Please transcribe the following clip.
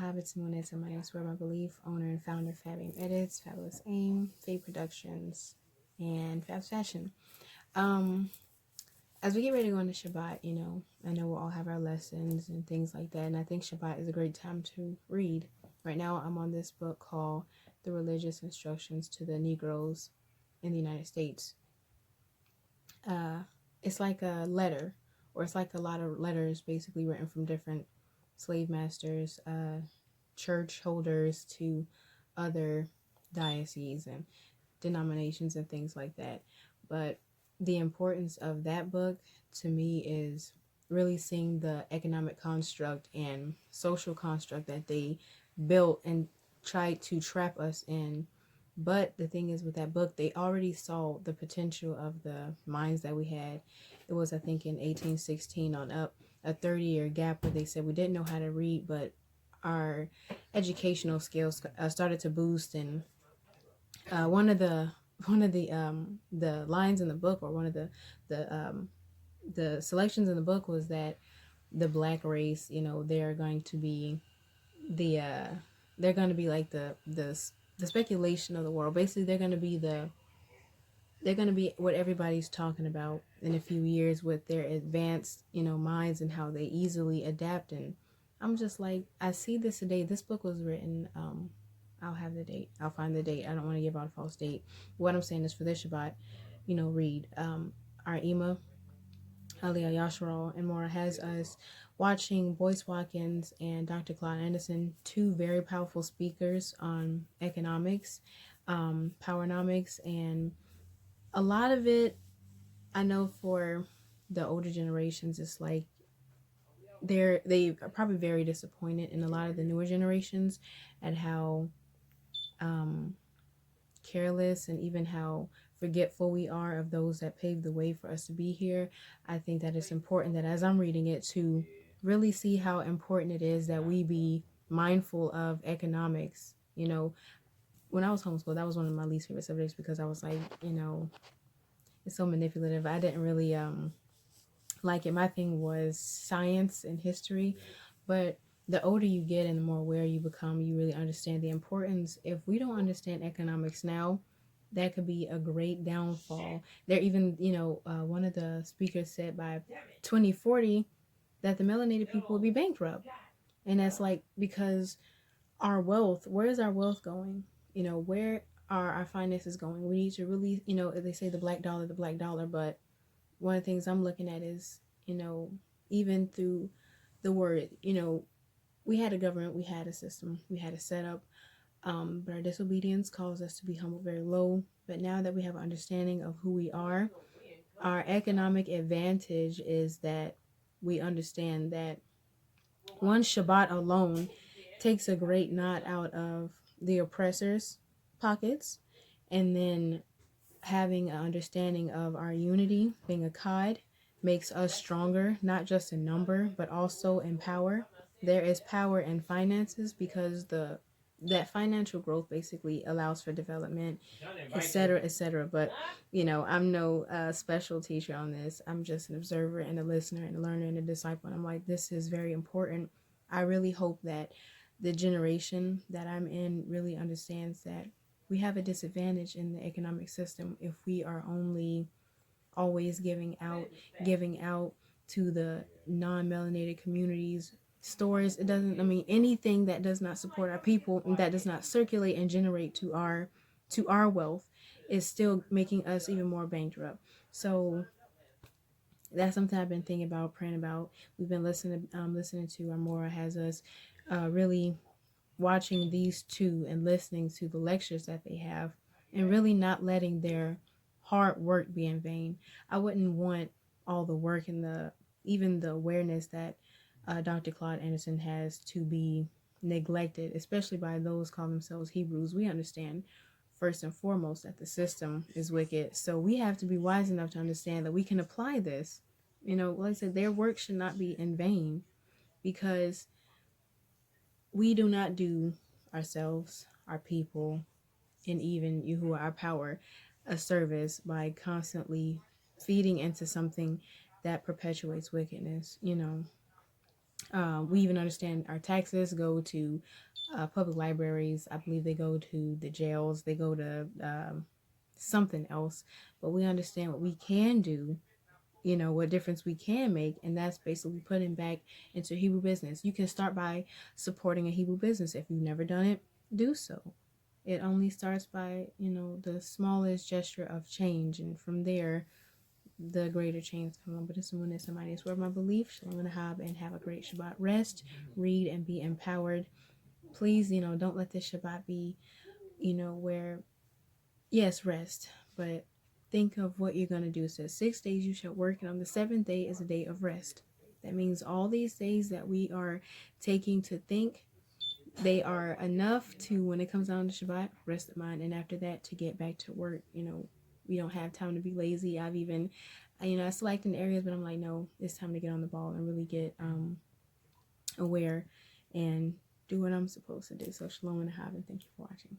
Habits and Monets, and my name is Where My Belief, owner and founder of Fab Aim Edits, Fabulous Aim, Fade Productions, and Fab's Fashion. As we get ready to go into Shabbat, I know we'll all have our lessons and things like that, and I think Shabbat is a great time to read. Right now, I'm on this book called The Religious Instructions to the Negroes in the United States. It's like a letter, or it's like a lot of letters basically written from different slave masters, church holders to other dioceses and denominations and things like that. But the importance of that book to me is really seeing the economic construct and social construct that they built and tried to trap us in. But the thing is, with that book, they already saw the potential of the minds that we had. It was, I think, in 1816 on up, a 30-year gap where they said we didn't know how to read, but our educational skills started to boost. And one of the lines in the book, or one of the selections in the book, was that the black race, they're going to be the they're going to be like the speculation of the world. Basically, they're going to be what everybody's talking about in a few years with their advanced, minds and how they easily adapt. And I'm just like, I see this today. This book was written, I'll have the date. I'll find the date. I don't want to give out a false date. What I'm saying is, for this Shabbat, read. Our Ima, Aliyah Yashral, and Mora has us watching Boyce Watkins and Dr. Claude Anderson, two very powerful speakers on economics, powernomics, and a lot of it, I know for the older generations, it's like they are probably very disappointed in a lot of the newer generations at how careless and even how forgetful we are of those that paved the way for us to be here. I think that it's important that as I'm reading it to really see how important it is that we be mindful of economics. When I was homeschooled, that was one of my least favorite subjects because I was like, it's so manipulative. I didn't really like it. My thing was science and history, but the older you get and the more aware you become, you really understand the importance. If we don't understand economics now, that could be a great downfall. There even, one of the speakers said by 2040 that the melanated people will be bankrupt. And that's like, because our wealth, where is our wealth going? Where are our finances going? We need to really, they say the black dollar, but one of the things I'm looking at is, even through the word, we had a government, we had a system, we had a setup, but our disobedience caused us to be humbled very low. But now that we have an understanding of who we are, our economic advantage is that we understand that one Shabbat alone takes a great knot out of the oppressor's pockets, and then having an understanding of our unity, being a Qad, makes us stronger, not just in number, but also in power. There is power in finances because that financial growth basically allows for development, etc., etc. But I'm no special teacher on this. I'm just an observer and a listener and a learner and a disciple. And I'm like, this is very important. I really hope that the generation that I'm in really understands that we have a disadvantage in the economic system if we are only always giving out to the non-melanated communities, stores. It doesn't, anything that does not support our people and that does not circulate and generate to our wealth is still making us even more bankrupt. So that's something I've been thinking about, praying about. We've been listening to Amora has us really watching these two and listening to the lectures that they have, and really not letting their hard work be in vain. I wouldn't want all the work and even the awareness that Dr. Claude Anderson has to be neglected, especially by those call themselves Hebrews. We understand first and foremost that the system is wicked, so we have to be wise enough to understand that we can apply this. Like I said, their work should not be in vain, because we do not do ourselves, our people, and even you who are our power a service by constantly feeding into something that perpetuates wickedness. We even understand our taxes go to public libraries. I believe they go to the jails. They go to something else. But we understand what we can do, what difference we can make, and that's basically putting back into Hebrew business. You can start by supporting a Hebrew business. If you've never done it, do so. It only starts by, the smallest gesture of change, and from there, the greater change come on. But this one is somebody's word, my belief. Shalom and Ahab, and have a great Shabbat. Rest, read, and be empowered. Please, don't let this Shabbat be, where, yes, rest, but think of what you're going to do. It says 6 days you shall work, and on the seventh day is a day of rest. That means all these days that we are taking to think, they are enough to, when it comes down to Shabbat, rest of mind. And after that, to get back to work. We don't have time to be lazy. I've even, I select in areas, but I'm like, no, it's time to get on the ball and really get aware and do what I'm supposed to do. So shalom and ahab, and thank you for watching.